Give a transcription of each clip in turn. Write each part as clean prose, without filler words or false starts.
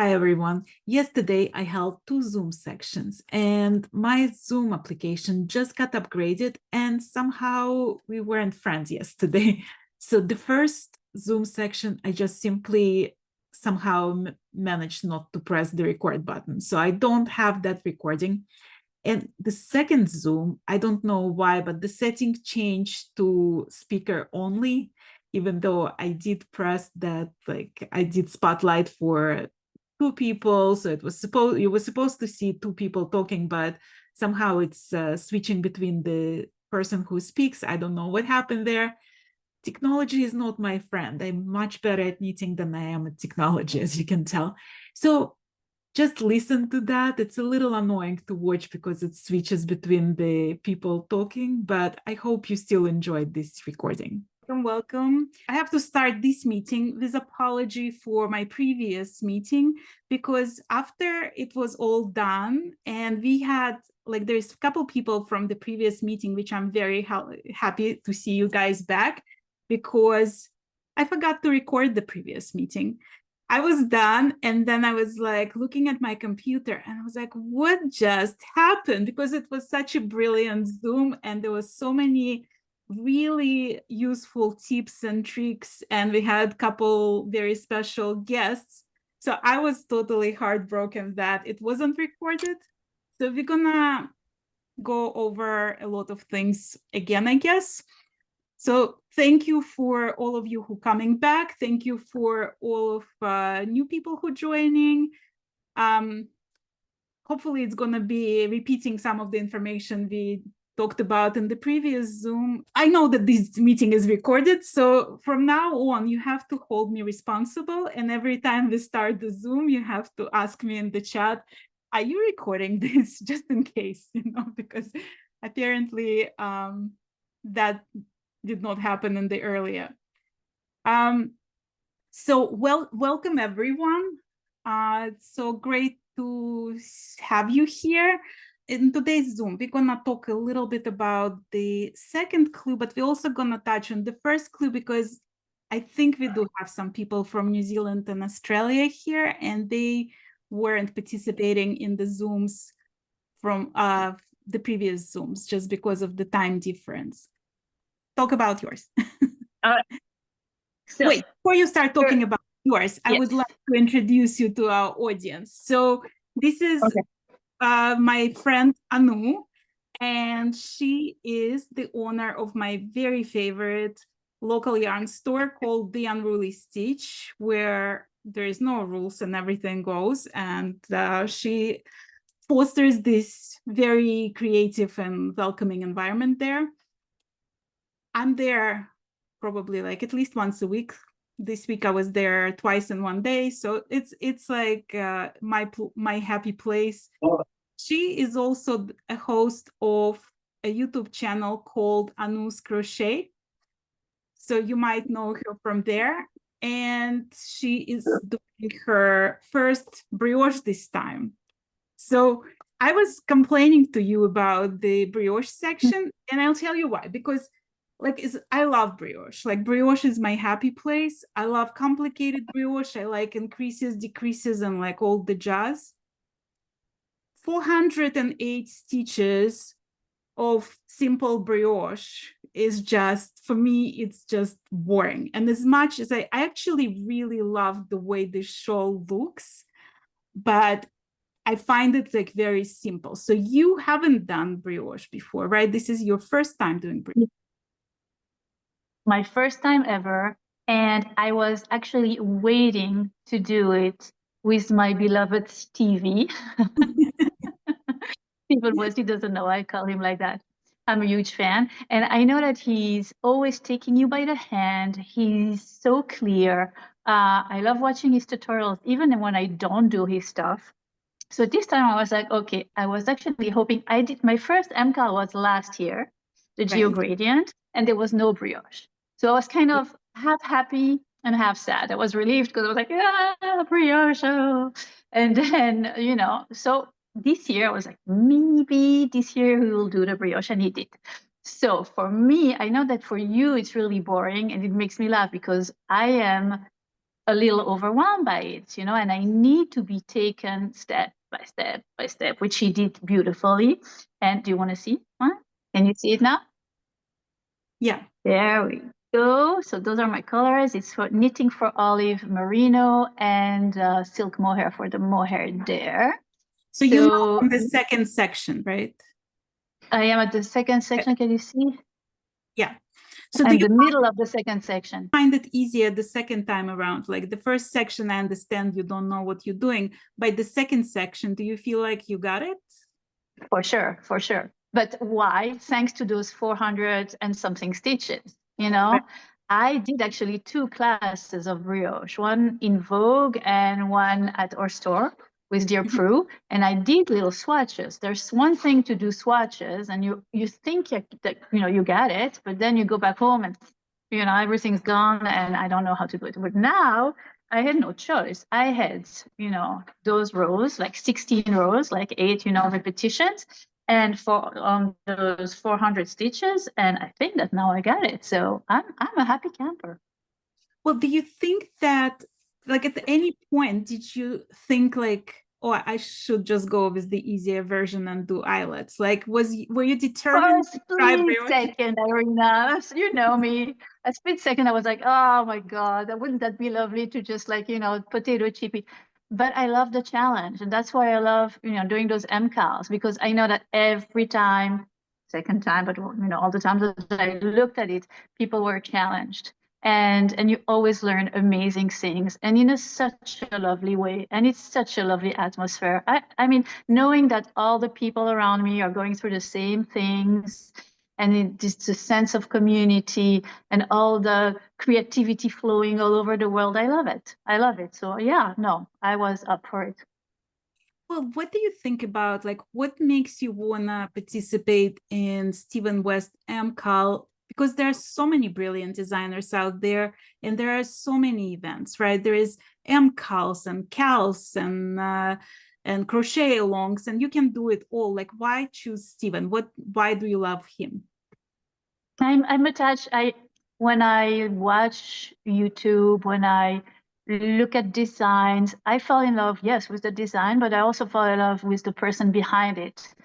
Hi, everyone. Yesterday, I held 2 Zoom sections, and my Zoom application just got upgraded, and somehow we weren't friends yesterday. So the first Zoom section, I just simply somehow managed not to press the record button. So I don't have that recording. And the second Zoom, I don't know why, but the setting changed to speaker only, even though I did press that, like I did spotlight for 2 people. So you were supposed to see 2 people talking, but somehow it's switching between the person who speaks. I don't know what happened there. Technology is not my friend. I'm much better at knitting than I am at technology, as you can tell. So just listen to that. It's a little annoying to watch because it switches between the people talking, but I hope you still enjoyed this recording. Welcome. I have to start this meeting with apology for my previous meeting, because after it was all done and we had, like, there's a couple people from the previous meeting, which I'm very happy to see you guys back, because I forgot to record the previous meeting. I was done, and then I was like looking at my computer and I was like, what just happened? Because it was such a brilliant Zoom and there was so many really useful tips and tricks, and we had a couple very special guests. So I was totally heartbroken that it wasn't recorded. So we're gonna go over a lot of things again, I guess. So thank you for all of you who coming back. Thank you for all of new people who joining. Hopefully it's gonna be repeating some of the information we talked about in the previous Zoom. I know that this meeting is recorded, so from now on, you have to hold me responsible. And every time we start the Zoom, you have to ask me in the chat, are you recording this? Just in case, because apparently that did not happen in the earlier. So welcome everyone. It's so great to have you here. In today's Zoom, we're gonna talk a little bit about the second clue, but we're also gonna touch on the first clue, because I think we do have some people from New Zealand and Australia here, and they weren't participating in the Zooms from the previous Zooms just because of the time difference. Talk about yours. So, wait, before you start talking about yours, I would like to introduce you to our audience. So this is my friend Anu, and she is the owner of my very favorite local yarn store called The Unruly Stitch, where there is no rules and everything goes. And she fosters this very creative and welcoming environment there. I'm there probably like at least once a week. This week I was there twice in one day, so it's like my happy place. She is also a host of a YouTube channel called Anu's Crochet, so you might know her from there. And she is doing her first brioche this time. So I was complaining to you about the brioche section, and I'll tell you why. Because I love brioche. Like, brioche is my happy place. I love complicated brioche. I like increases, decreases, and like all the jazz. 408 stitches of simple brioche is just, for me, it's just boring. And as much as I actually really love the way the shawl looks, but I find it like very simple. So you haven't done brioche before, right? This is your first time doing brioche. My first time ever, and I was actually waiting to do it with my beloved Stevie. Stephen West, he doesn't know I call him like that. I'm a huge fan, and I know that he's always taking you by the hand. He's so clear. I love watching his tutorials, even when I don't do his stuff. So this time I was like, okay, I was actually hoping. I did my first MKAL was last year, the Geo Gradient, and there was no brioche. So I was kind of half happy and half sad. I was relieved because I was like, yeah, brioche. And then, so this year I was like, maybe this year we will do the brioche, and he did. So for me, I know that for you, it's really boring and it makes me laugh because I am a little overwhelmed by it, and I need to be taken step by step by step, which he did beautifully. And do you want to see? Huh? Can you see it now? Yeah. There we go. So those are my colors. It's for knitting for olive, merino, and silk mohair for the mohair there. So you're now on the second section, right? I am at the second section. Can you see? Yeah. So and the middle of the second section. Find it easier the second time around? Like the first section, I understand you don't know what you're doing. By the second section, do you feel like you got it? For sure, for sure. But why? Thanks to those 400 and something stitches, Right. I did actually 2 classes of brioche, one in Vogue and one at our store with Dear Prue, and I did little swatches. There's one thing to do swatches, and you think that you got it, but then you go back home and everything's gone, and I don't know how to do it. But now I had no choice. I had those rows, like 16 rows, like 8 repetitions, and for those 400 stitches, and I think that now I got it. So I'm a happy camper. Well, do you think that, like, at any point did you think like, oh, I should just go with the easier version and do eyelets? Like, were you determined? For a split second, Irina, you know me. A split second, I was like, oh my God, wouldn't that be lovely to just potato chippy? But I love the challenge, and that's why I love doing those MKALs, because I know that every time, second time, but all the times that I looked at it, people were challenged. And you always learn amazing things, and in such a lovely way, and it's such a lovely atmosphere. I mean, knowing that all the people around me are going through the same things, and it's a sense of community and all the creativity flowing all over the world. I love it. I love it. So yeah, no, I was up for it. Well, what do you think about, like, what makes you wanna participate in Stephen West MKAL? Because there are so many brilliant designers out there, and there are so many events, right? There is MKALs and CALs and crochet alongs, and you can do it all. Like, why choose Stephen? Why do you love him? I'm attached. When I watch YouTube, when I look at designs, I fall in love, yes, with the design, but I also fall in love with the person behind it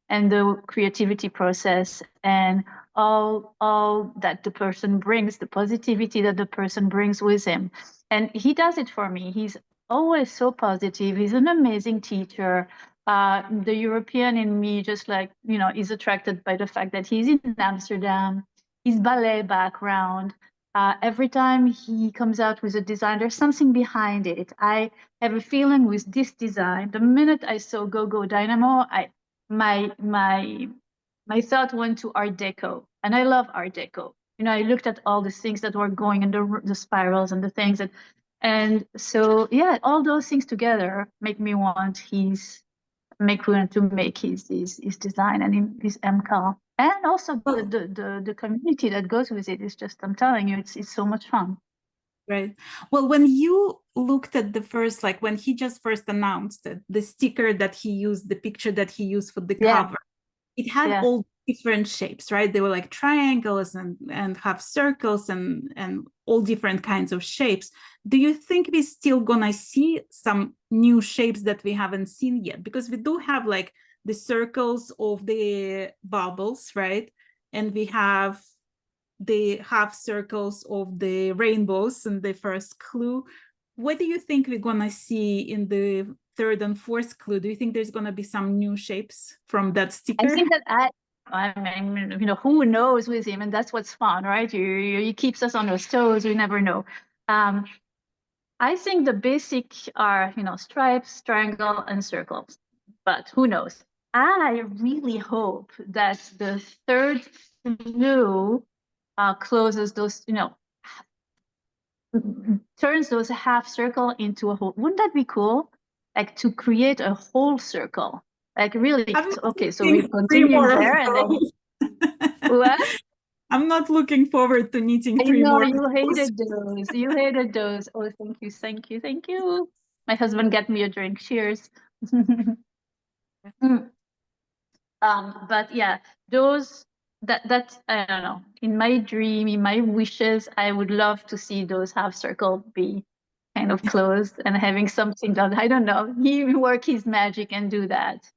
and the creativity process and all that the person brings, the positivity that the person brings with him. And he does it for me. He's always so positive. He's an amazing teacher. The European in me just is attracted by the fact that he's in Amsterdam, his ballet background. Every time he comes out with a design, there's something behind it. I have a feeling with this design. The minute I saw Go Go Dynamo, my thought went to Art Deco, and I love Art Deco. I looked at all the things that were going in the spirals and the things and so yeah, all those things together make me want to make his design and his MKAL. And also the community that goes with it is just, I'm telling you, it's so much fun. Right. Well, when you looked at the first, like when he just first announced it, the sticker that he used, the picture that he used for the cover, it had all different shapes, right? They were like triangles and half circles and all different kinds of shapes. Do you think we're still gonna see some new shapes that we haven't seen yet? Because we do have like the circles of the bubbles, right? And we have the half circles of the rainbows in the first clue. What do you think we're gonna see in the third and fourth clue? Do you think there's gonna be some new shapes from that sticker? I think that I mean, who knows with him, and that's what's fun, right? He keeps us on our toes. We never know. I think the basic are, stripes, triangle, and circles, but who knows? I really hope that the third clue closes those, turns those half circle into a whole. Wouldn't that be cool? Like to create a whole circle. Like really, okay, so we continue there and then what? I'm not looking forward to knitting 3 more. You hated those. You hated those. Oh, thank you, thank you, thank you. My husband got me a drink. Cheers. But yeah, those that I don't know. In my dream, in my wishes, I would love to see those half circle be kind of closed and having something that, I don't know, he will work his magic and do that.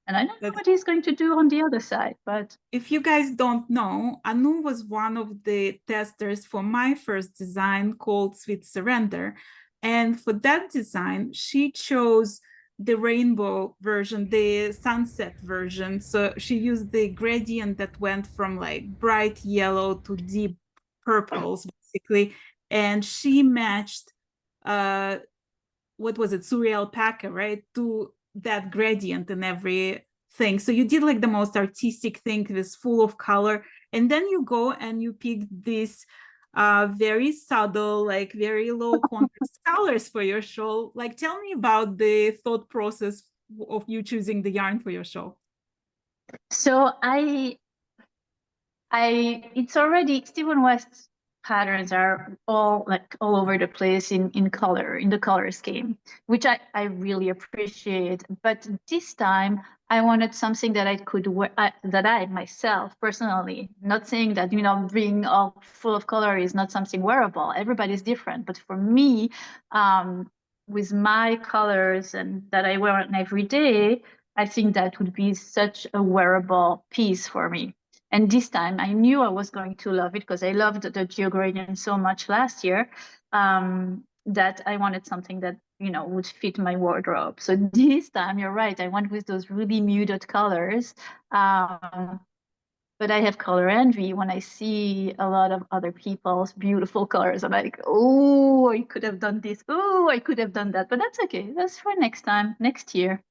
And I don't know what he's going to do on the other side, but if you guys don't know, Anu was one of the testers for my first design called Sweet Surrender. And for that design, she chose the rainbow version, the sunset version. So she used the gradient that went from like bright yellow to deep purples, basically. And she matched what was it, Suri alpaca, right, to that gradient in everything. So you did like the most artistic thing, this full of color, and then you go and you pick this very subtle, like very low contrast colors for your shawl. Like, tell me about the thought process of you choosing the yarn for your shawl. so it's already Stephen West's patterns are all over the place in color, in the color scheme, which I really appreciate. But this time I wanted something that I could wear, that I myself personally, not saying that, you know, being all full of color is not something wearable. Everybody's different. But for me, with my colors and that I wear on every day, I think that would be such a wearable piece for me. And this time I knew I was going to love it because I loved the Geo Gradient so much last year, that I wanted something that, you know, would fit my wardrobe. So this time, you're right, I went with those really muted colors. But I have color envy when I see a lot of other people's beautiful colors. I'm like, oh, I could have done this. Oh, I could have done that. But that's okay. That's for next time, next year.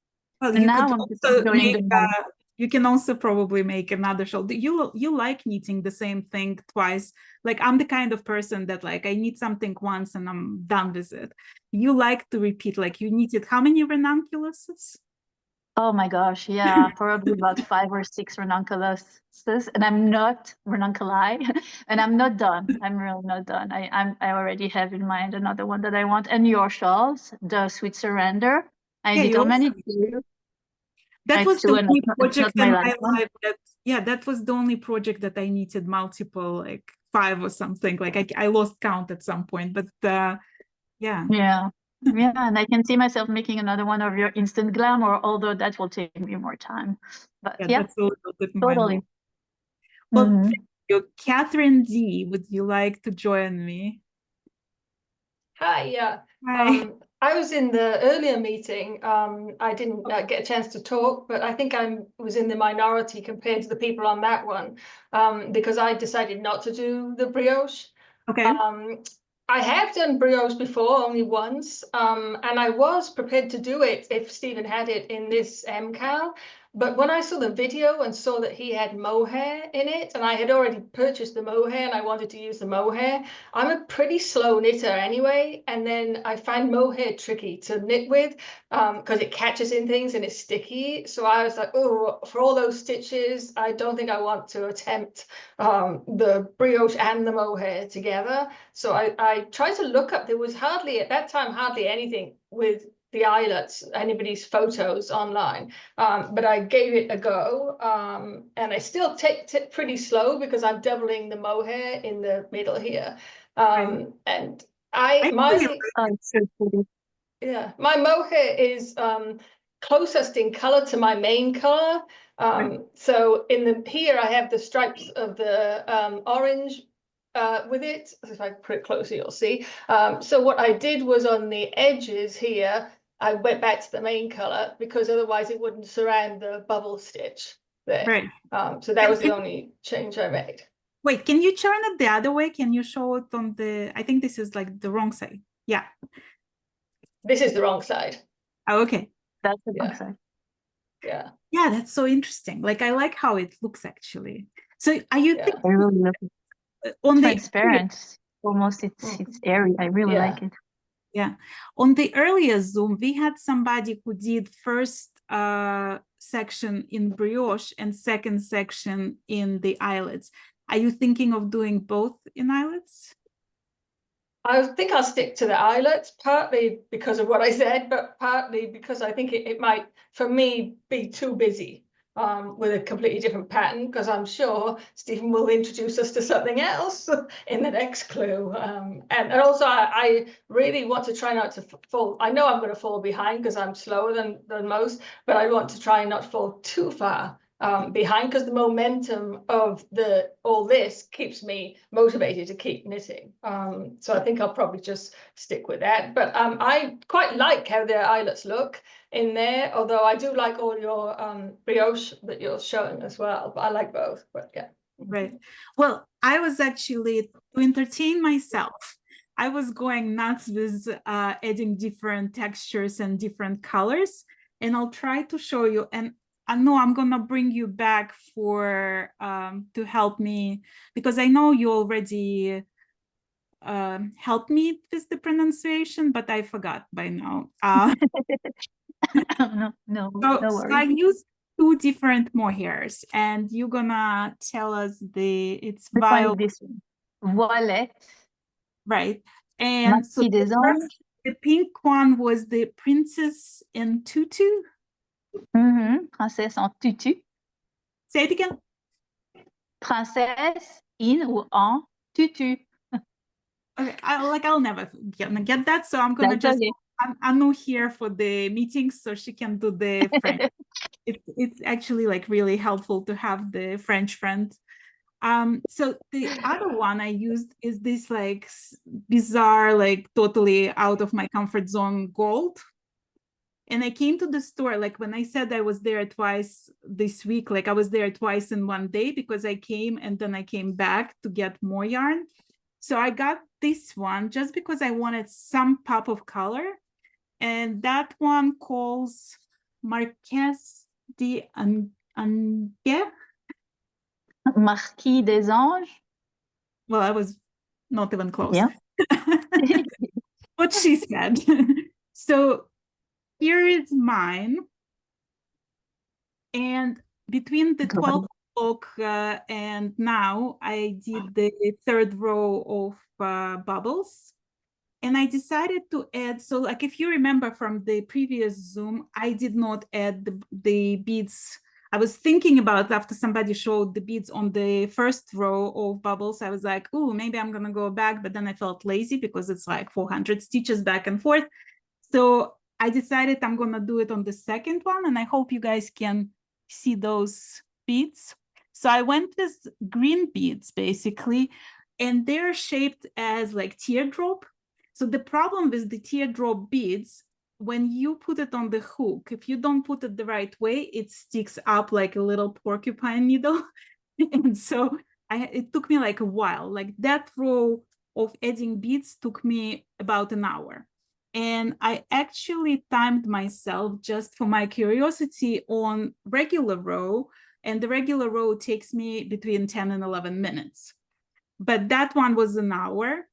Well, And you now could I'm just also enjoying make the moment. you can also probably make another shawl. You like knitting the same thing twice. Like, I'm the kind of person that like I knit something once and I'm done with it. You like to repeat, like you knitted how many ranunculuses? Oh my gosh, yeah, probably about 5 or 6 ranunculuses, and I'm not ranunculi, and I'm not done. I'm really not done. I already have in mind another one that I want. And your shawls, the Sweet Surrender, I Yeah, did you how also, many too? that I was two, the and only it's not project my in last my one. life that, yeah, that was the only project that I knitted multiple, like 5 or something. Like I lost count at some point, but yeah. Yeah, yeah, and I can see myself making another one of your instant glamour, although that will take me more time. But Yeah, yeah, that's a little bit more totally. involved. Well, thank Mm-hmm. you. Catherine D, would you like to join me? Hi, yeah. Hi. I was in the earlier meeting. I didn't get a chance to talk, but I think I was in the minority compared to the people on that one, because I decided not to do the brioche. Okay. I have done brioche before, only once, and I was prepared to do it if Stephen had it in this MKAL. But when I saw the video and saw that he had mohair in it, and I had already purchased the mohair and I wanted to use the mohair, I'm a pretty slow knitter anyway, and then I find mohair tricky to knit with because it catches in things and it's sticky. So I was like, oh, for all those stitches, I don't think I want to attempt the brioche and the mohair together. So I tried to look up, there was hardly, at that time, hardly anything with the eyelets, anybody's photos online, but I gave it a go, and I still take it pretty slow because I'm doubling the mohair in the middle here, Right. and I really Oh, it's so pretty. yeah, my mohair is closest in color to my main color. like. So in the here I have the stripes of the orange with it. If I put it closer, you'll see. So what I did was on the edges here, I went back to the main color because otherwise it wouldn't surround the bubble stitch there. Right. So that was the only change I made. Wait, can you turn it the other way? Can you show it on the, I think this is like the wrong side. Yeah. This is the wrong side. Oh, okay. That's the Yeah. side. Yeah. Yeah, that's so interesting. Like, I like how it looks actually. So are you Yeah. thinking I really love it. on the, Transparent. Almost it's airy. I really Yeah. like it. yeah, on the earlier Zoom, we had somebody who did first section in brioche and second section in the eyelets. Are you thinking of doing both in eyelets? I think I'll stick to the eyelets, partly because of what I said, but partly because I think it might, for me, be too busy. with a completely different pattern, because I'm sure Stephen will introduce us to something else in the next clue. And also I really want to try not to fall. I know I'm going to fall behind because I'm slower than most, but I want to try not to fall too far behind, because the momentum of all this keeps me motivated to keep knitting. So I think I'll probably just stick with that. But I quite like how their eyelets look in there, although I do like all your brioche that you're showing as well. But I like both. But yeah. Right. Well, I was actually, to entertain myself, I was going nuts with adding different textures and different colors, and I'll try to show you. And I know I'm gonna bring you back for to help me, because I know you already helped me with the pronunciation, but I forgot by now. No So worries. I used two different mohairs, and you're gonna tell us it's violet, This one. Voilette. right? And so Marquis des Anges. the pink one was the princess in tutu. Princesse en tutu. Say it again. Princesse in ou en tutu. Okay, I'll never get that, so I'm gonna That's just okay. Anu here for the meetings, so she can do the French. It's actually like really helpful to have the French friend. So the other one I used is this like bizarre, like totally out of my comfort zone gold. And I came to the store, like when I said I was there twice this week, like I was there twice in one day, because I came and then I came back to get more yarn. So I got this one just because I wanted some pop of color. And that one calls Marquise d'Ange. Marquis des Anges. Well, I was not even close. Yeah. What she said. So here is mine. And between the 12th book and now, I did the third row of bubbles. And I decided to add, so like if you remember from the previous Zoom, I did not add the beads. I was thinking about, after somebody showed the beads on the first row of bubbles, I was like, oh, maybe I'm gonna go back, but then I felt lazy because it's like 400 stitches back and forth. So I decided I'm gonna do it on the second one, and I hope you guys can see those beads. So I went with green beads basically, and they're shaped as like teardrop. So the problem with the teardrop beads, when you put it on the hook, if you don't put it the right way, it sticks up like a little porcupine needle. And so it took me like a while. Like that row of adding beads took me about an hour. And I actually timed myself just for my curiosity on regular row. And the regular row takes me between 10 and 11 minutes. But that one was an hour.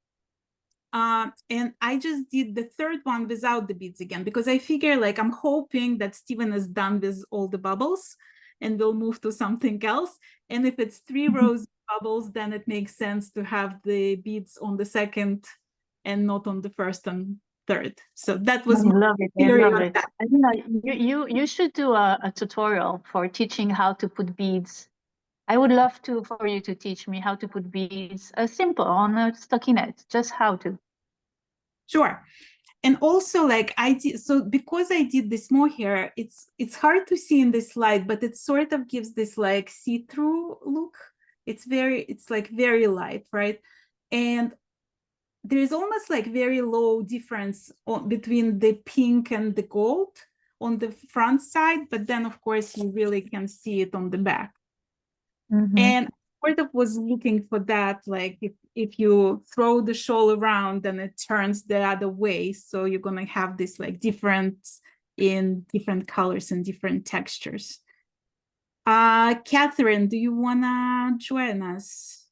And I just did the third one without the beads again, because I figure like I'm hoping that Stephen is done with all the bubbles and we'll move to something else. And if it's 3 rows of bubbles, then it makes sense to have the beads on the second and not on the first and third. So that was my theory on that. You know, you should do a tutorial for teaching how to put beads. I would love for you to teach me how to put beads, simple on a stockinette, just how to. Sure. And also, like I did, so because I did this mohair, it's hard to see in this slide, but it sort of gives this like see-through look. It's like very light, right? And there's almost like very low difference between the pink and the gold on the front side, but then of course you really can see it on the back. And sort of was looking for that, like if you throw the shawl around, then it turns the other way. So you're gonna have this like difference in different colors and different textures. Catherine, do you wanna join us?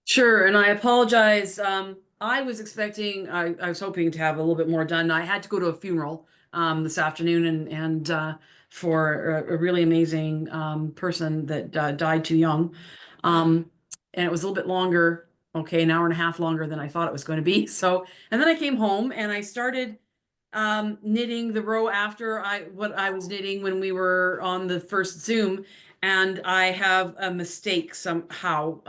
Sure, and I apologize. I was expecting, I was hoping to have a little bit more done. I had to go to a funeral this afternoon, and for a really amazing person that died too young. And it was a little bit longer, okay, an hour and a half longer than I thought it was going to be. So, and then I came home and I started knitting the row after what I was knitting when we were on the first Zoom, and I have a mistake somehow.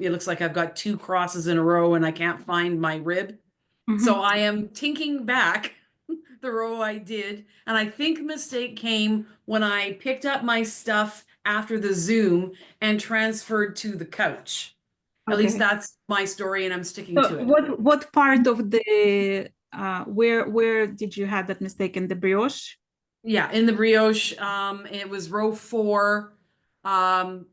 It looks like I've got 2 crosses in a row and I can't find my rib. So I am tinking back the row I did, and I think mistake came when I picked up my stuff after the Zoom and transferred to the couch. At least Okay. that's my story, and I'm sticking So to it. what part of the where did you have that mistake, in the brioche? Yeah, in the brioche, it was row 4, and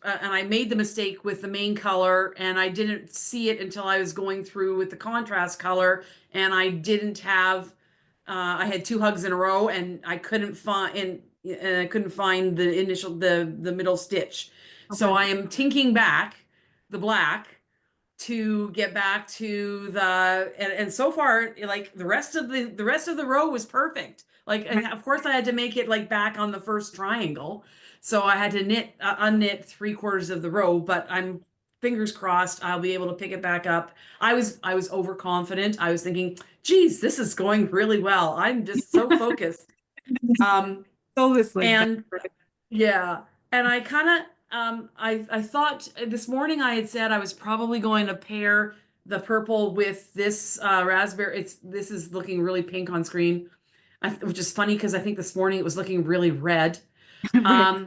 I made the mistake with the main color, and I didn't see it until I was going through with the contrast color, and I didn't have. I had 2 hugs in a row, and I couldn't find the middle stitch. So Okay. I am tinking back the black to get back to the and so far, like, the rest of the row was perfect. Like, and of course I had to make it like back on the first triangle, so I had to unknit 3/4 of the row, but I'm fingers crossed I'll be able to pick it back up. I was overconfident. I was thinking, geez, this is going really well. I'm just so focused. It's always like that. And yeah, and I kind of I thought this morning I had said I was probably going to pair the purple with this raspberry. This is looking really pink on screen, which is funny because I think this morning it was looking really red. Right.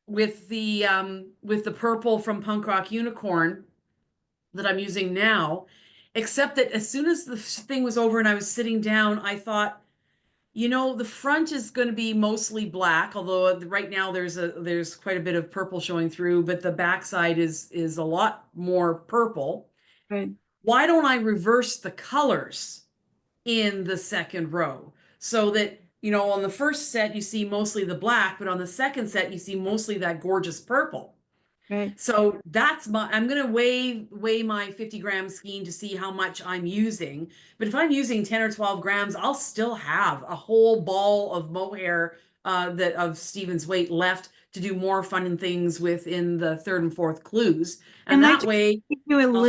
With the purple from Punk Rock Unicorn that I'm using now, except that as soon as the thing was over and I was sitting down, I thought, the front is going to be mostly black, although right now there's quite a bit of purple showing through, but the backside is a lot more purple. Right. Why don't I reverse the colors in the second row so that, on the first set you see mostly the black, but on the second set you see mostly that gorgeous purple. Right. So I'm going to weigh my 50-gram skein to see how much I'm using. But if I'm using 10 or 12 grams, I'll still have a whole ball of mohair of Stephen's weight left to do more fun things with in the 3rd and 4th clues. And Can I that just way give you a I'll have,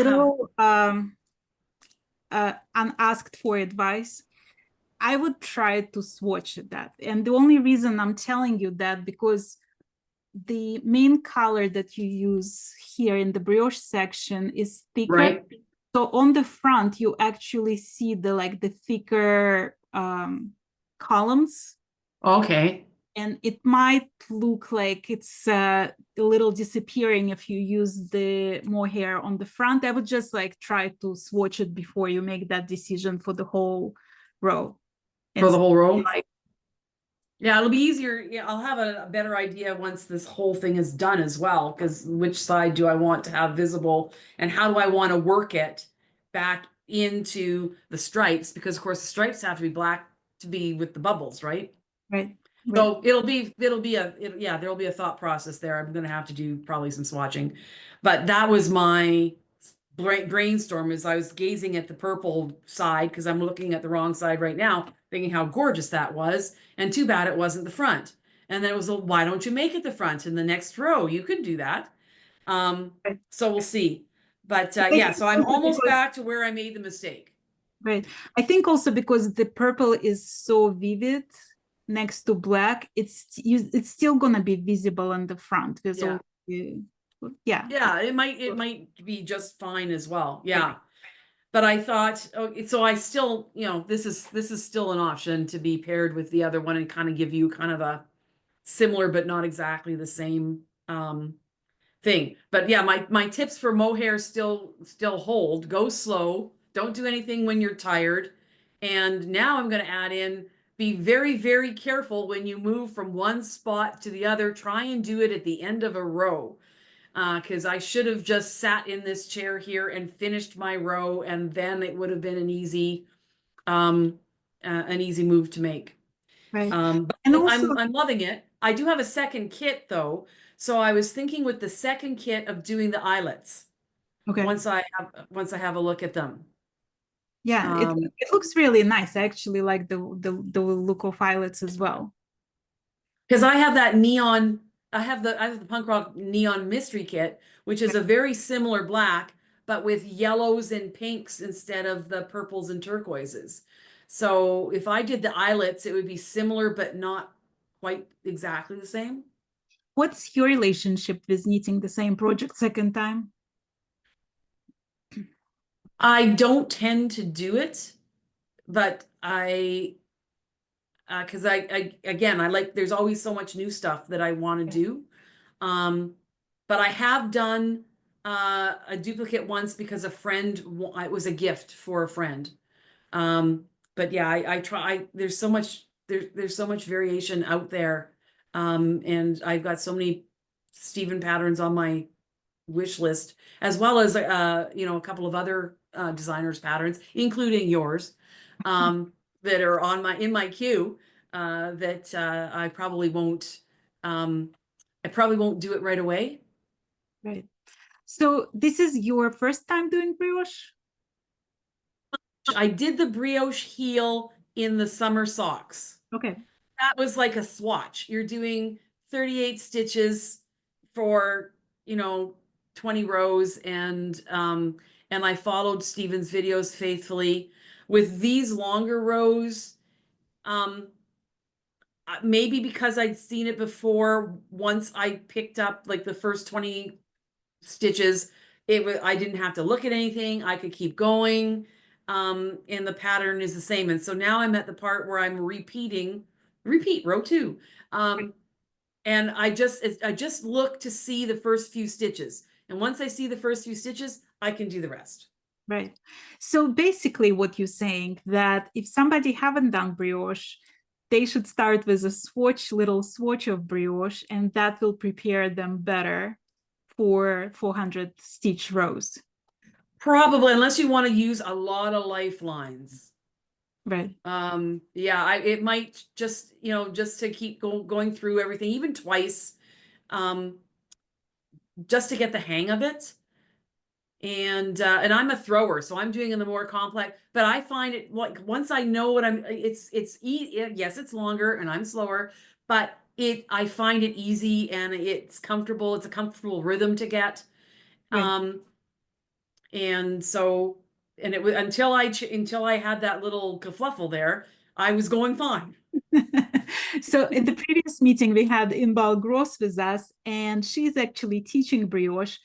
little unasked for advice? I would try to swatch that. And the only reason I'm telling you that, because the main color that you use here in the brioche section is thicker. right? So on the front, you actually see the thicker columns. Okay. And it might look like it's a little disappearing if you use the mohair on the front. I would just try to swatch it before you make that decision for the whole row. For the whole row? Like, yeah, it'll be easier. Yeah, I'll have a better idea once this whole thing is done as well, because which side do I want to have visible and how do I want to work it back into the stripes? Because of course the stripes have to be black to be with the bubbles, right? right. So there'll be a thought process there. I'm gonna have to do probably some swatching, but that was my brainstorm as I was gazing at the purple side, because I'm looking at the wrong side right now, thinking how gorgeous that was, and too bad it wasn't the front. And then it was, why don't you make it the front in the next row? You could do that. So we'll see. But yeah, so I'm almost back to where I made the mistake. Right. I think also because the purple is so vivid next to black, it's still gonna be visible on the front. Yeah. Yeah, it might be just fine as well. Yeah. But I thought, so I still, this is still an option to be paired with the other one and kind of give you kind of a similar but not exactly the same thing. But yeah, my tips for mohair still hold. Go slow. Don't do anything when you're tired. And now I'm going to add in, be very, very careful when you move from one spot to the other. Try and do it at the end of a row. Because I should have just sat in this chair here and finished my row, and then it would have been an easy move to make. Right. But And also, I'm loving it. I do have a second kit though, so I was thinking with the second kit of doing the eyelets. okay. Once I have a look at them. Yeah, it looks really nice. I actually like the look of eyelets as well. Because I have that neon. I have the Punk Rock Neon Mystery Kit, which is a very similar black, but with yellows and pinks instead of the purples and turquoises. So if I did the eyelets, it would be similar, but not quite exactly the same. What's your relationship with knitting the same project second time? I don't tend to do it, but because again, I like, there's always so much new stuff that I want to do. But I have done a duplicate once because a friend, it was a gift for a friend. But yeah, I try, there's so much, there's so much variation out there. And I've got so many Stephen patterns on my wish list, as well as you know, a couple of other designers patterns, including yours, that are on my in my queue, that I probably won't do it right away. Right. So this is your first time doing brioche? I did the brioche heel in the summer socks. Okay. That was like a swatch. You're doing 38 stitches for, you know, 20 rows, and I followed Stephen's videos faithfully. With these longer rows, maybe because I'd seen it before, once I picked up like the first 20 stitches, I didn't have to look at anything. I could keep going. And the pattern is the same. And so now I'm at the part where I'm repeat row 2. And I just look to see the first few stitches. And once I see the first few stitches, I can do the rest. Right. So basically what you're saying, that if somebody haven't done brioche, they should start with a little swatch of brioche, and that will prepare them better for 400 stitch rows. Probably, unless you want to use a lot of lifelines. Right. Yeah, it might just, you know, just to keep going through everything, even twice, just to get the hang of it. And I'm a thrower, so I'm doing in the more complex, but I find it, like, once I know what yes, it's longer and I'm slower, but I find it easy and it's comfortable. It's a comfortable rhythm to get. Right. And so, and it was until I had that little kerfluffle there, I was going fine. So in the previous meeting, we had Inbal Gross with us, and she's actually teaching brioche.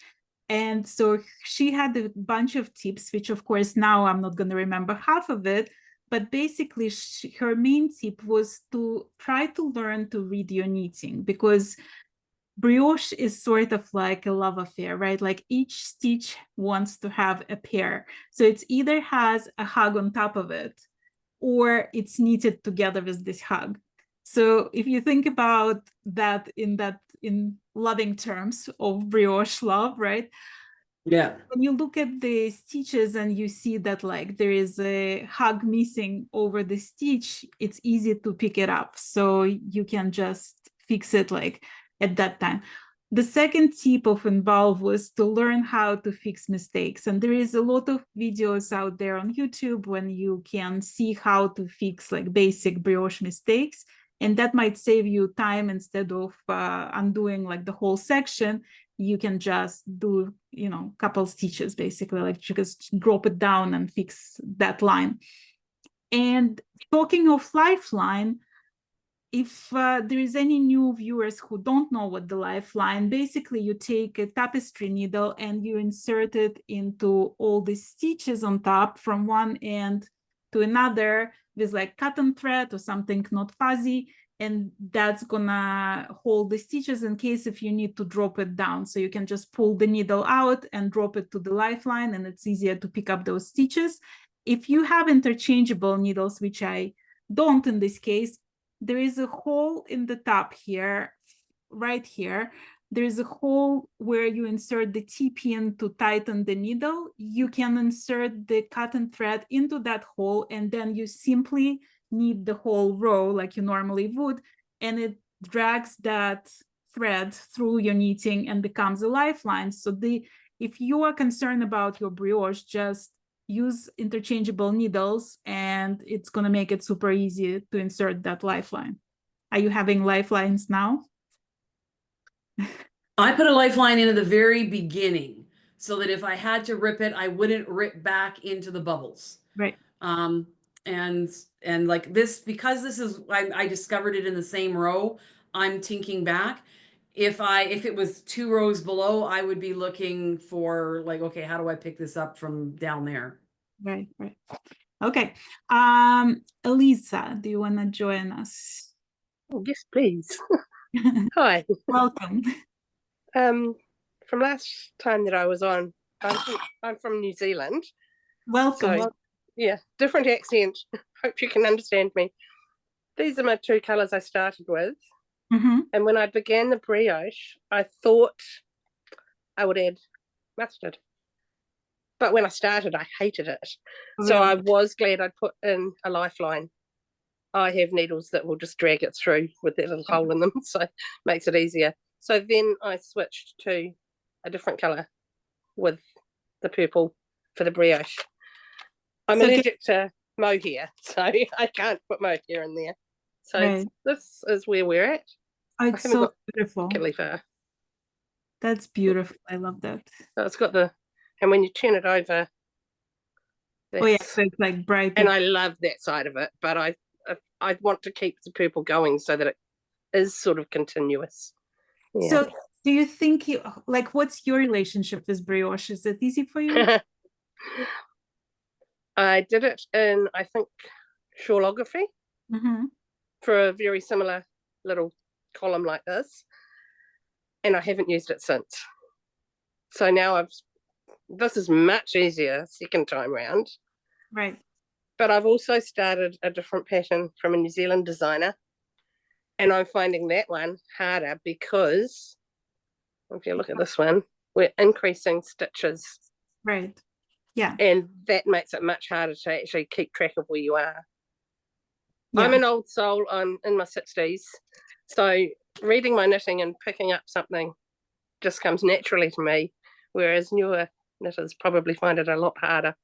And so she had a bunch of tips, which of course now I'm not going to remember half of it. But basically, her main tip was to try to learn to read your knitting, because brioche is sort of like a love affair, right? Like each stitch wants to have a pair. So it's either has a hug on top of it, or it's knitted together with this hug. So if you think about that in loving terms of brioche love, right? Yeah. When you look at the stitches and you see that like there is a hug missing over the stitch, it's easy to pick it up. So you can just fix it like at that time. The second tip of Involve was to learn how to fix mistakes. And there is a lot of videos out there on YouTube when you can see how to fix like basic brioche mistakes. And that might save you time. Instead of undoing like the whole section, you can just do, you know, couple stitches, basically, like you just drop it down and fix that line. And talking of lifeline, if there is any new viewers who don't know what the lifeline, basically you take a tapestry needle and you insert it into all the stitches on top from one end to another with like cotton thread or something not fuzzy, and that's gonna hold the stitches in case if you need to drop it down. So you can just pull the needle out and drop it to the lifeline, and it's easier to pick up those stitches. If you have interchangeable needles, which I don't in this case, there is a hole in the top here, right here. There is a hole where you insert the T-pin to tighten the needle. You can insert the cotton thread into that hole, and then you simply knit the whole row like you normally would, and it drags that thread through your knitting and becomes a lifeline. So if you are concerned about your brioche, just use interchangeable needles and it's going to make it super easy to insert that lifeline. Are you having lifelines now? I put a lifeline in at the very beginning so that if I had to rip it, I wouldn't rip back into the bubbles. Right. and like this, because this is, I discovered it in the same row, I'm thinking back. If it was 2 rows below, I would be looking for like, okay, how do I pick this up from down there? Right, right. Okay. Elisa, do you want to join us? Oh, yes, please. Hi. Welcome. From last time that I was on, I'm from New Zealand. Welcome. So, yeah, different accent. Hope you can understand me. These are my 2 colours I started with. And when I began the brioche, I thought I would add mustard. But when I started, I hated it. So I was glad I put in a lifeline. I have needles that will just drag it through with that little hole in them, so it makes it easier. So then I switched to a different colour with the purple for the brioche. I'm allergic to mohair, so I can't put mohair in there. So this is where we're at. Oh, it's so beautiful. Particularly far. That's beautiful. I love that. So it's got the, and when you turn it over, oh yeah, so it's like bright. And I love that side of it, but I want to keep the purple going so that it is sort of continuous. Yeah. So do you think like, what's your relationship with brioche? Is it easy for you? I did it in, I think, shawlography for a very similar little column like this, and I haven't used it since. So now this is much easier second time round. Right. But I've also started a different pattern from a New Zealand designer, and I'm finding that one harder because if you look at this one, we're increasing stitches. Right. Yeah. And that makes it much harder to actually keep track of where you are. Yeah. I'm an old soul. I'm in my 60s. So reading my knitting and picking up something just comes naturally to me, whereas newer knitters probably find it a lot harder.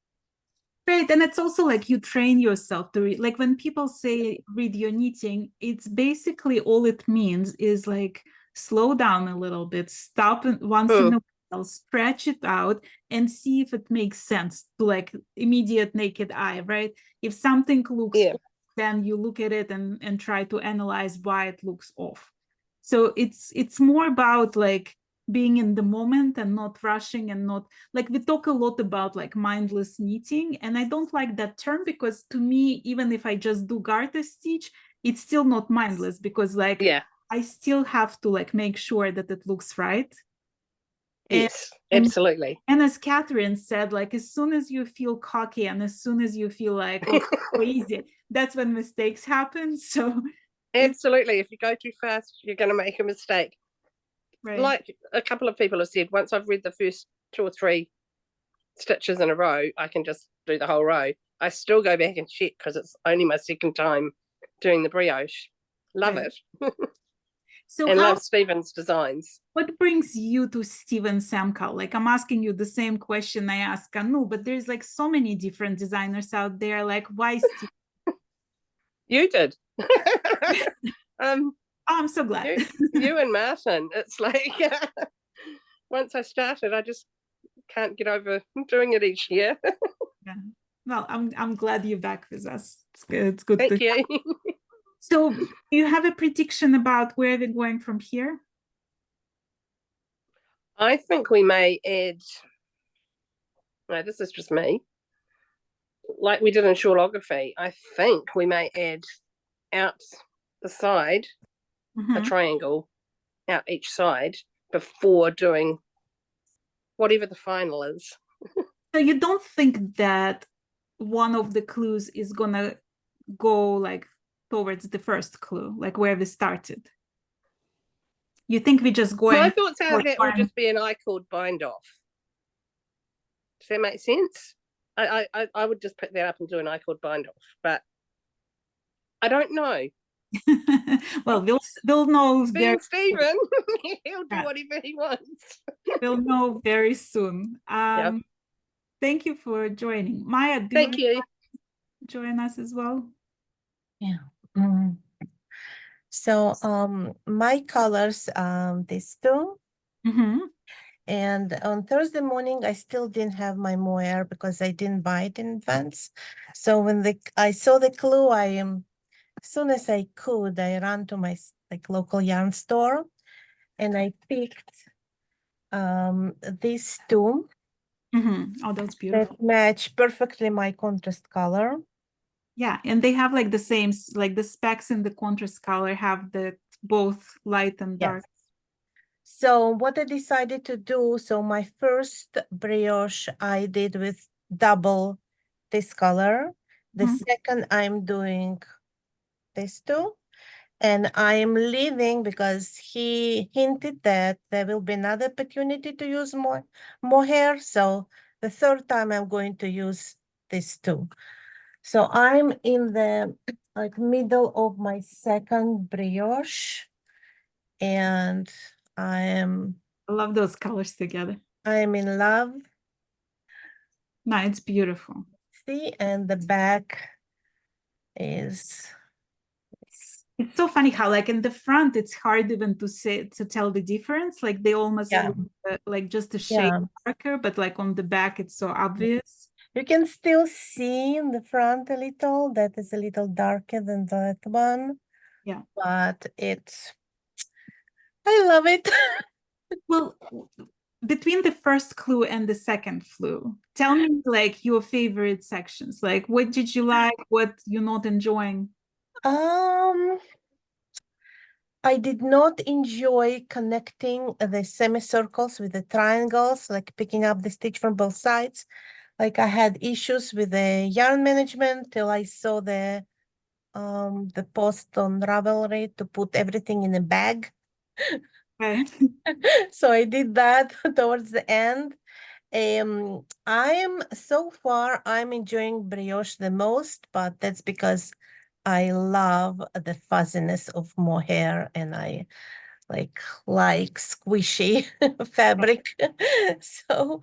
Right. And it's also like you train yourself to read. Like when people say read your knitting, it's basically all it means is like slow down a little bit, stop once in a while, stretch it out and see if it makes sense to like immediate naked eye, right? If something looks off, then you look at it and try to analyze why it looks off. So it's more about like being in the moment and not rushing and not like, we talk a lot about like mindless knitting, and I don't like that term because to me, even if I just do garter stitch, it's still not mindless because like I still have to like make sure that it looks right. Yes, absolutely. And as Catherine said, like as soon as you feel cocky and as soon as you feel like crazy, that's when mistakes happen. So absolutely, if you go too fast, you're going to make a mistake. Right. Like a couple of people have said, once I've read the first 2 or 3 stitches in a row, I can just do the whole row. I still go back and check because it's only my second time doing the brioche. Love it. So and love Stephen's designs. What brings you to Stephen's MKAL? Like I'm asking you the same question I asked Anu, but there's like so many different designers out there. Like why Stephen? You did. Oh, I'm so glad. You and Martin. It's like once I started, I just can't get over doing it each year. Yeah. Well, I'm glad you're back with us. It's good. It's good. Thank you. So, do you have a prediction about where we're going from here? I think we may add. No, this is just me. Like we did in shawlography, I think we may add out the side. A triangle out each side before doing whatever the final is. So you don't think that one of the clues is gonna go like towards the first clue, like where we started? You think we just go? My thoughts are that will just be an I-cord bind off. Does that make sense? I would just pick that up and do an I-cord bind off, but I don't know. Well, we'll know. Stephen, he'll do whatever he wants. We'll know very soon. Thank you for joining, Maya. Thank you. Join us as well. Yeah. So my colors, these 2, And on Thursday morning, I still didn't have my mohair because I didn't buy it in advance. So when I saw the clue, as soon as I could, I ran to my local yarn store, and I picked these two Oh, that's beautiful. that match perfectly my contrast color. Yeah, and they have like the same, like the specs in the contrast color have the both light and dark. Yes. So what I decided to do, so my first brioche I did with double this color. The second I'm doing this two. And I'm leaving because he hinted that there will be another opportunity to use more hair. So the third time I'm going to use this two. So I'm in the middle of my second brioche, and I love those colors together. I'm in love. No, it's beautiful. See, and the back is. It's so funny how like in the front it's hard even to tell the difference. Like they almost look like just a shade darker, but like on the back it's so obvious. You can still see in the front a little, that is a little darker than that one. Yeah. But I love it. Well, between the first clue and the second clue, tell me like your favorite sections. Like what did you like? What you're not enjoying? I did not enjoy connecting the semicircles with the triangles, like picking up the stitch from both sides. Like I had issues with the yarn management till I saw the post on Ravelry to put everything in a bag. Okay. So I did that towards the end. So far I'm enjoying brioche the most, but that's because I love the fuzziness of mohair and I like squishy fabric. So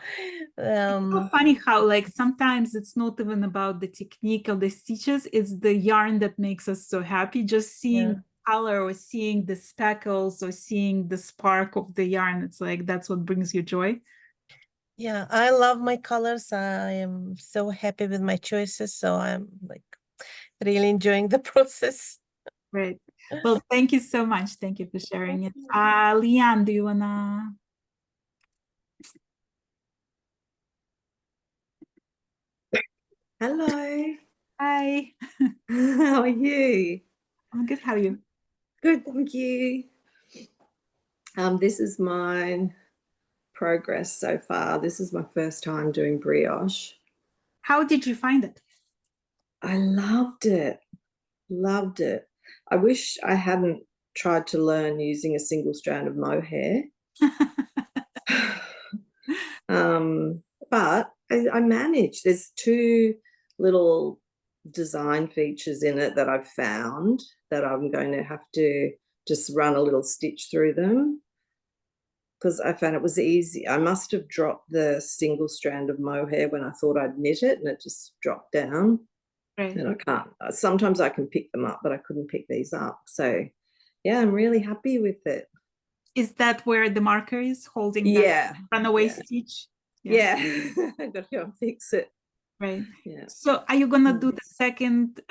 It's so funny how like sometimes it's not even about the technique of the stitches, it's the yarn that makes us so happy. Just seeing color or seeing the speckles or seeing the spark of the yarn, it's like that's what brings you joy. Yeah, I love my colors. I am so happy with my choices, so I'm like really enjoying the process. Great. Well, thank you so much. Thank you for sharing it. Leanne, do you wanna? Hello. Hi. How are you? I'm good. How are you? Good, thank you. This is my progress so far. This is my first time doing brioche. How did you find it? I loved it. Loved it. I wish I hadn't tried to learn using a single strand of mohair. But I managed. There's two little design features in it that I've found that I'm going to have to just run a little stitch through them, because I found it was easy. I must have dropped the single strand of mohair when I thought I'd knit it, and it just dropped down. Right. And I can't. Sometimes I can pick them up, but I couldn't pick these up. So yeah, I'm really happy with it. Is that where the marker is holding that runaway stitch? Yeah. I've got to go and fix it. Right. Yeah. So are you gonna do the second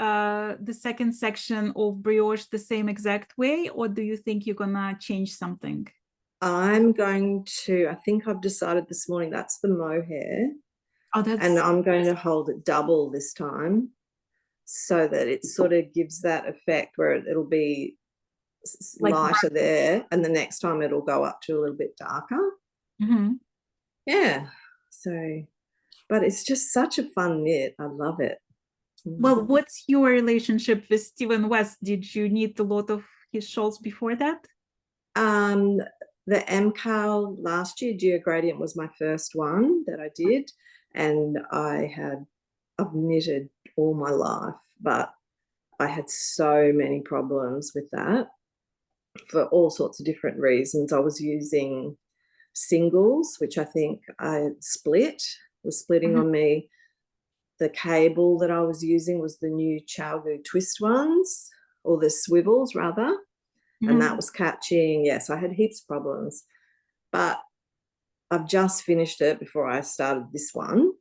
section of brioche the same exact way, or do you think you're gonna change something? I'm going to, I think I've decided this morning that's the mohair. Oh, that's. And I'm going to hold it double this time, so that it sort of gives that effect where it'll be like lighter there, and the next time it'll go up to a little bit darker. Yeah. So, but it's just such a fun knit. I love it. Well, what's your relationship with Stephen West? Did you knit a lot of his shawls before that? The MKAL last year, Geo Gradient, was my first one that I did, and I've knitted all my life, but I had so many problems with that for all sorts of different reasons. I was using singles, which I think was splitting on me. The cable that I was using was the new Chalgu twist ones, or the swivels rather, and that was catching. Yes, I had heaps of problems, but I've just finished it before I started this one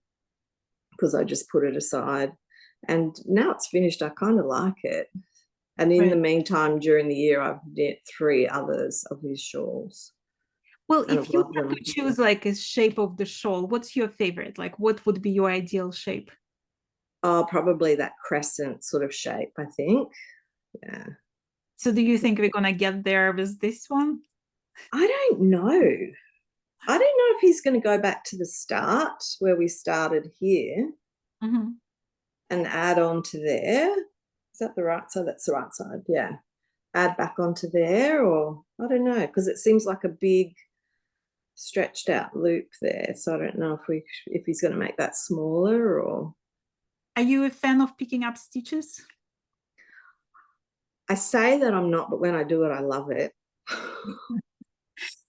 because I just put it aside. And now it's finished, I kind of like it. And in the meantime, during the year, I've knit 3 others of his shawls. Well, and if I've you loved had to them. choose like a shape of the shawl, what's your favorite? Like, what would be your ideal shape? Oh, probably that crescent sort of shape, I think. Yeah. So do you think we're gonna get there with this one? I don't know. I don't know if he's going to go back to the start where we started here Mhm. and add on to there. Is that the right side? That's the right side. Yeah. Add back onto there, or I don't know, because it seems like a big stretched out loop there. So I don't know if he's going to make that smaller or. Are you a fan of picking up stitches? I say that I'm not, but when I do it, I love it.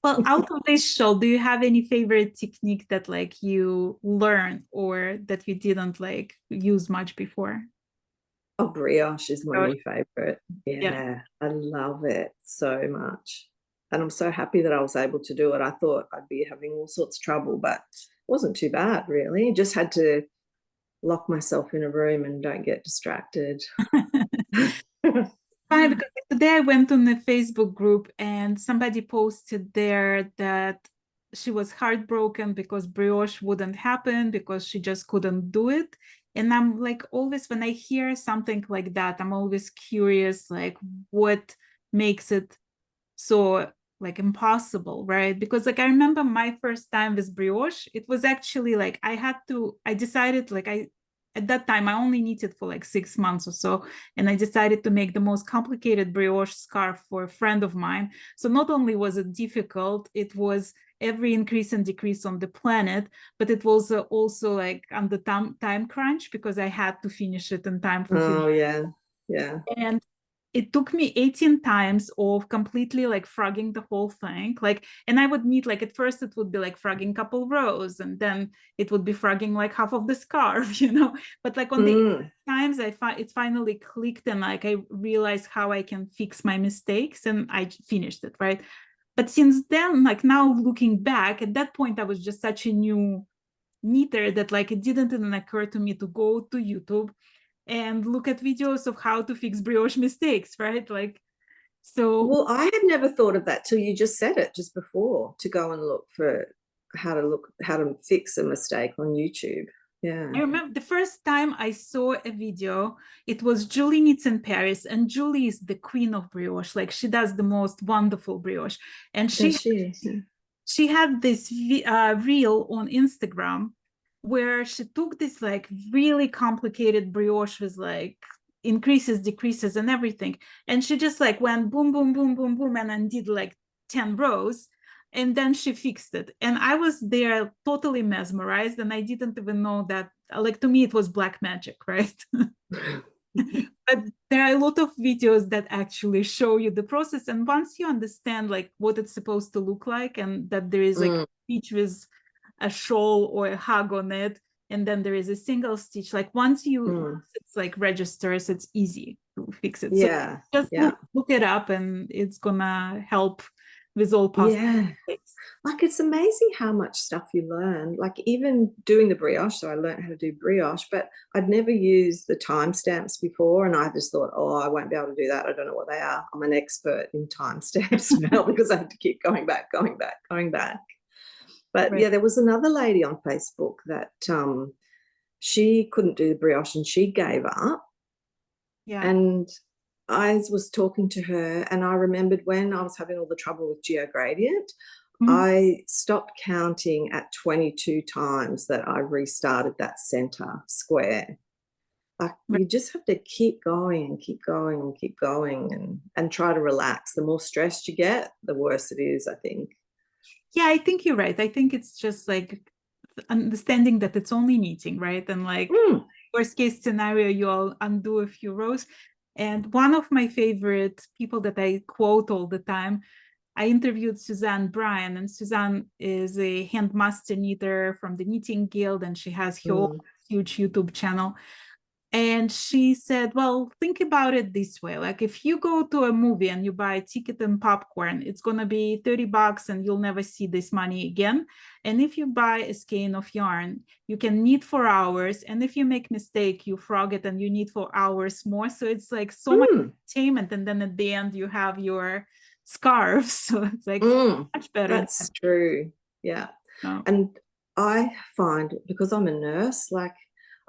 Well, out of this shawl, do you have any favorite technique that like you learned or that you didn't like use much before? Oh, brioche is my new favorite. Yeah. I love it so much. And I'm so happy that I was able to do it. I thought I'd be having all sorts of trouble, but it wasn't too bad, really. Just had to lock myself in a room and don't get distracted. Fine, because today I went on the Facebook group and somebody posted there that she was heartbroken because brioche wouldn't happen because she just couldn't do it. And I'm like, always when I hear something like that, I'm always curious, like what makes it so like impossible, right? Because like I remember my first time with brioche, it was actually like I decided like at that time I only knitted for like 6 months or so, and I decided to make the most complicated brioche scarf for a friend of mine. So not only was it difficult, it was every increase and decrease on the planet, but it was also like on the time crunch because I had to finish it in time for Oh, yeah. Yeah. And it took me 18 times of completely like frogging the whole thing. Like, and I would knit like at first it would be like frogging couple rows, and then it would be frogging like half of the scarf, you know. But like on the times it finally clicked, and like I realized how I can fix my mistakes, and I finished it, right? But since then, like now looking back, at that point I was just such a new knitter that like it didn't even occur to me to go to YouTube and look at videos of how to fix brioche mistakes, right? Like, so. Well, I had never thought of that till you just said it just before, to go and look for how to fix a mistake on YouTube. Yeah. I remember the first time I saw a video, it was Julie Knits in Paris, and Julie is the queen of brioche. Like she does the most wonderful brioche. And she had this reel on Instagram where she took this like really complicated brioche with like increases, decreases, and everything. And she just like went boom, boom, boom, boom, boom, and undid like 10 rows. And then she fixed it. And I was there totally mesmerized. And I didn't even know that, like, to me, it was black magic, right? But there are a lot of videos that actually show you the process. And once you understand like what it's supposed to look like, and that there is like a stitch with a shawl or a hug on it, and then there is a single stitch, like once it's like registers, it's easy to fix it. Yeah. So just look it up, and it's gonna help with all possible mistakes. Like it's amazing how much stuff you learn. Like even doing the brioche, so I learned how to do brioche, but I'd never used the timestamps before, and I just thought, oh, I won't be able to do that. I don't know what they are. I'm an expert in timestamps now because I have to keep going back. But yeah, there was another lady on Facebook that she couldn't do the brioche and she gave up. Yeah. And I was talking to her, and I remembered when I was having all the trouble with geogradient, I stopped counting at 22 times that I restarted that center square. Like you just have to keep going and keep going and keep going and try to relax. The more stressed you get, the worse it is, I think. Yeah, I think you're right. I think it's just like understanding that it's only knitting, right? And like worst case scenario, you'll undo a few rows. And one of my favorite people that I quote all the time, I interviewed Suzanne Bryan, and Suzanne is a handmaster knitter from the Knitting Guild, and she has her own huge YouTube channel. And she said, well, think about it this way. Like if you go to a movie and you buy a ticket and popcorn, it's going to be $30 and you'll never see this money again. And if you buy a skein of yarn, you can knit for hours. And if you make mistake, you frog it and you knit for hours more. So it's like so much entertainment. And then at the end, you have your scarf. So it's like much better. That's true. Yeah. Oh. And I find, because I'm a nurse, like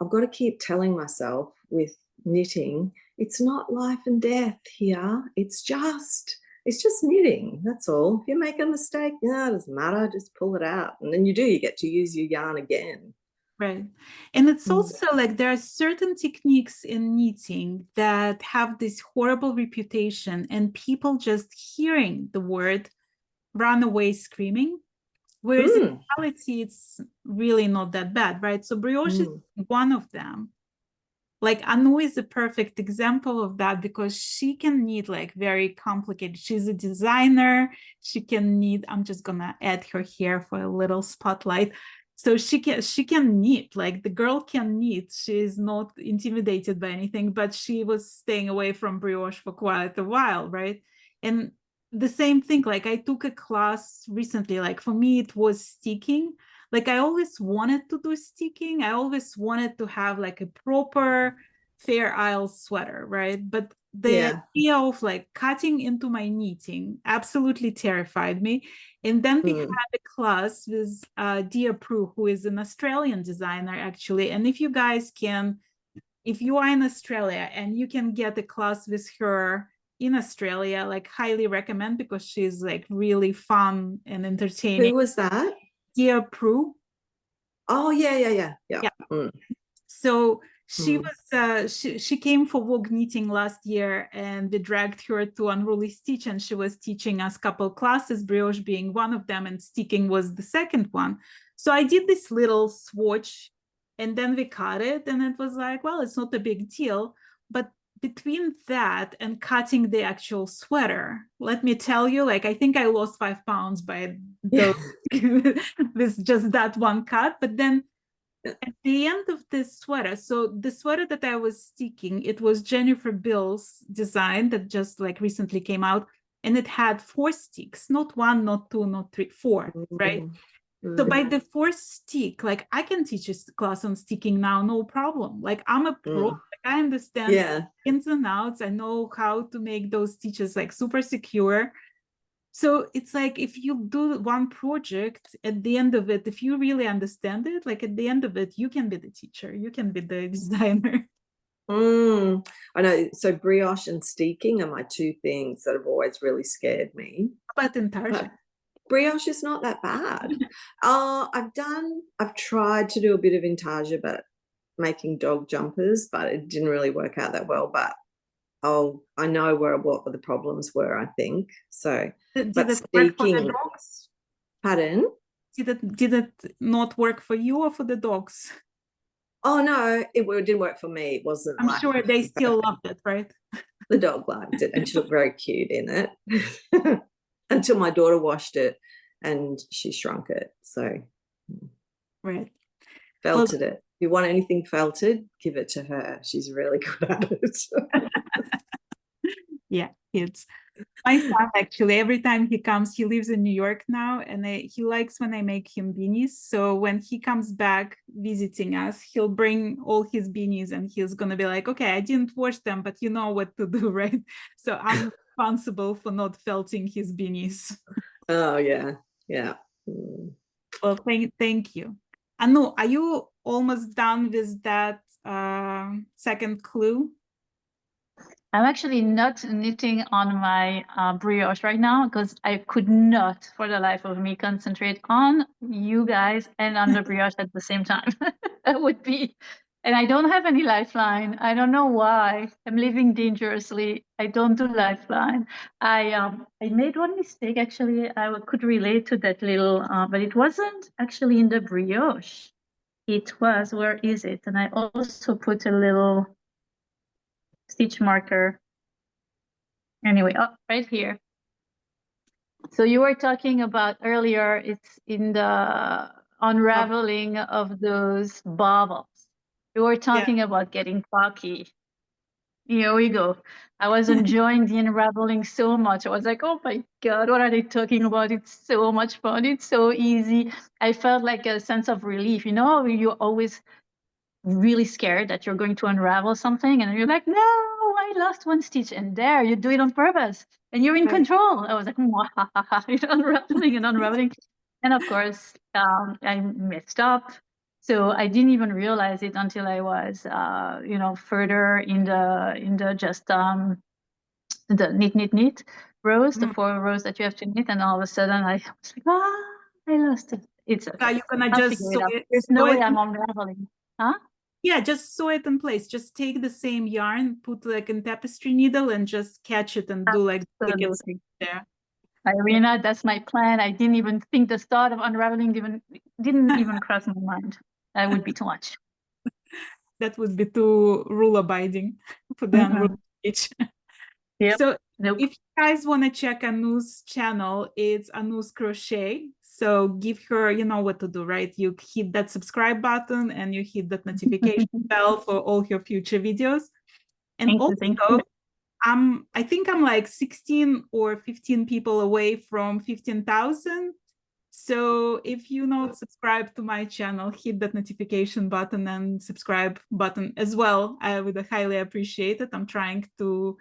I've got to keep telling myself with knitting, it's not life and death here. It's just knitting. That's all. If you make a mistake, no, it doesn't matter. Just pull it out. And then you get to use your yarn again. Right. And it's also like there are certain techniques in knitting that have this horrible reputation, and people just hearing the word run away screaming. Whereas in reality, it's really not that bad, right? So brioche is one of them. Like Anu is a perfect example of that because she can knit like very complicated. She's a designer. She can knit. I'm just gonna add her here for a little spotlight. So she can knit, like the girl can knit. She is not intimidated by anything, but she was staying away from brioche for quite a while, right? And the same thing, like I took a class recently, like for me it was sticking. Like I always wanted to do sticking. I always wanted to have like a proper Fair Isle sweater, right? But the idea of like cutting into my knitting absolutely terrified me. And then we had a class with Dia Prue, who is an Australian designer actually. And if you guys can, if you are in Australia and you can get a class with her in Australia, like highly recommend, because she's like really fun and entertaining. Who was that? Dia Prue. Oh yeah. So she was she came for Vogue Knitting last year, and we dragged her to Unruly Stitch, and she was teaching us a couple classes, brioche being one of them and sticking was the second one. So I did this little swatch and then we cut it, and it was like, well, it's not a big deal. But between that and cutting the actual sweater, let me tell you, like I think I lost 5 pounds by those with just that one cut. But then at the end of this sweater, so the sweater that I was sticking, it was Jennifer Bill's design that just like recently came out, and it had 4 sticks, not 1, not 2, not 3, 4, right? So by the 4th stick, like I can teach a class on sticking now, no problem. Like I'm a pro, like, I understand ins and outs. I know how to make those stitches like super secure. So it's like if you do one project, at the end of it, if you really understand it, like at the end of it, you can be the teacher, you can be the designer. I know. So brioche and sticking are my 2 things that have always really scared me. But intarsia. Brioche is not that bad. I've tried to do a bit of intarsia, but making dog jumpers, but it didn't really work out that well. But I know what the problems were, I think. So, did but it work for the sticking, dogs? pardon? Did it not work for you or for the dogs? Oh no, it didn't work for me. It wasn't. I'm sure they still loved it, right? The dog liked it, and she looked very cute in it. Until my daughter washed it and she shrunk it. So felted it. If you want anything felted, give it to her. She's really good at it. Yeah, it's my son actually, every time he comes, he lives in New York now, and he likes when I make him beanies. So when he comes back visiting us, he'll bring all his beanies and he's gonna be like, okay, I didn't wash them, but you know what to do, right? So I'm responsible for not felting his beanies. Oh yeah. Well, thank you. Anu, are you almost done with that second clue? I'm actually not knitting on my brioche right now because I could not for the life of me concentrate on you guys and on the brioche at the same time. That would be, and I don't have any lifeline. I don't know why. I'm living dangerously. I don't do lifeline. I made one mistake actually. I could relate to that little, but it wasn't actually in the brioche. It was, where is it? And I also put a little stitch marker. Anyway, right here. So you were talking about earlier, it's in the unraveling of those bubbles. We were talking about getting cocky. Here we go. I was enjoying the unraveling so much. I was like, oh my God, what are they talking about? It's so much fun. It's so easy. I felt like a sense of relief. You know, you're always really scared that you're going to unravel something, and you're like, no, I lost one stitch. And there, you do it on purpose, and you're in control. I was like, unraveling and unraveling. And of course, I messed up. So I didn't even realize it until I was, you know, further in the just the knit rows, the 4 rows that you have to knit, and all of a sudden I was like, I lost it. It's okay. Are you gonna I'll just figure sew it out. it? There's no way I'm unraveling, huh? Yeah, just sew it in place. Just take the same yarn, put like a tapestry needle, and just catch it and do like Absolutely. there. Irina, that's my plan. I didn't even think the thought of unraveling didn't even cross my mind. That would be too much. That would be too rule abiding for the unruly stitch. Yep. So Nope. if you guys want to check Anu's channel, it's Anu's Crochet. So give her, you know what to do, right? You hit that subscribe button and you hit that notification bell for all her future videos. And Thank you. I think I'm like 16 or 15 people away from 15,000. So if you not subscribe to my channel, hit that notification button and subscribe button as well. I would highly appreciate it. I'm trying to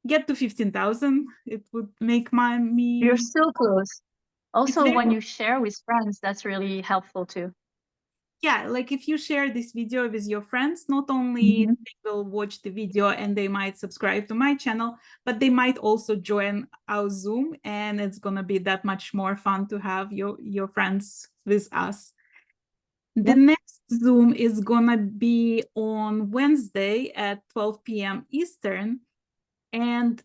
get to 15,000. It would make me. You're so close. Also, very when you share with friends, that's really helpful too. Yeah, like if you share this video with your friends, not only they will watch the video and they might subscribe to my channel, but they might also join our Zoom, and it's gonna be that much more fun to have your friends with us. The next Zoom is gonna be on Wednesday at 12 p.m. Eastern, and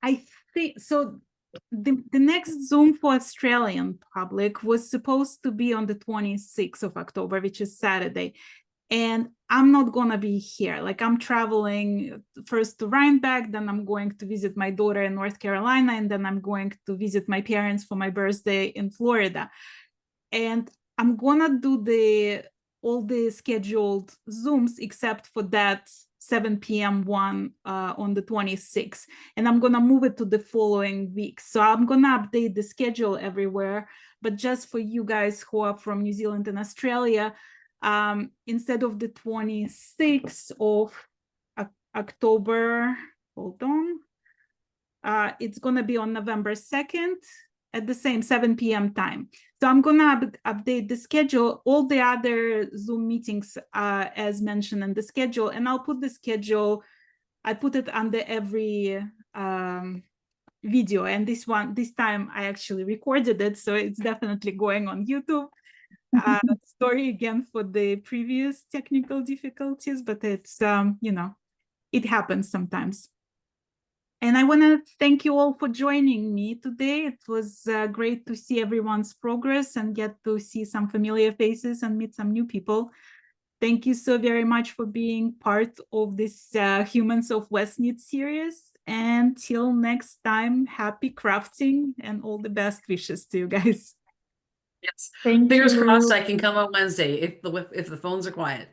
I think so. The next Zoom for Australian public was supposed to be on the 26th of October, which is Saturday. And I'm not going to be here. Like, I'm traveling first to Rhinebeck, then I'm going to visit my daughter in North Carolina, and then I'm going to visit my parents for my birthday in Florida. And I'm going to do all the scheduled Zooms except for that 7 p.m. one on the 26th, and I'm gonna move it to the following week. So I'm gonna update the schedule everywhere, but just for you guys who are from New Zealand and Australia, instead of the 26th of October, hold on, it's gonna be on November 2nd at the same 7 p.m. time. So I'm gonna update the schedule, all the other Zoom meetings as mentioned in the schedule, and I'll put the schedule, I put it under every video, and this time I actually recorded it, so it's definitely going on YouTube. Sorry again for the previous technical difficulties, but it's, you know, it happens sometimes. And I want to thank you all for joining me today. It was great to see everyone's progress and get to see some familiar faces and meet some new people. Thank you so very much for being part of this Humans of Westknits series. And till next time, happy crafting and all the best wishes to you guys. Yes. Thank Fingers you. crossed I can come on Wednesday if the phones are quiet.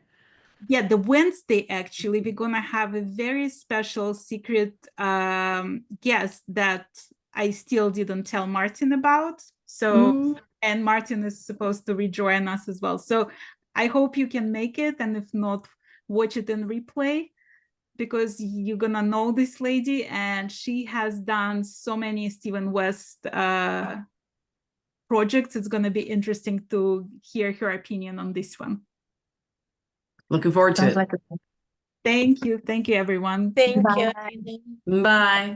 Yeah, the Wednesday, actually, we're going to have a very special secret guest that I still didn't tell Martin about. So, and Martin is supposed to rejoin us as well. So I hope you can make it. And if not, watch it in replay, because you're going to know this lady. And she has done so many Stephen West projects. It's going to be interesting to hear her opinion on this one. Looking forward to it. Sounds like a Thank you. Thank you, everyone. Thank you. Bye.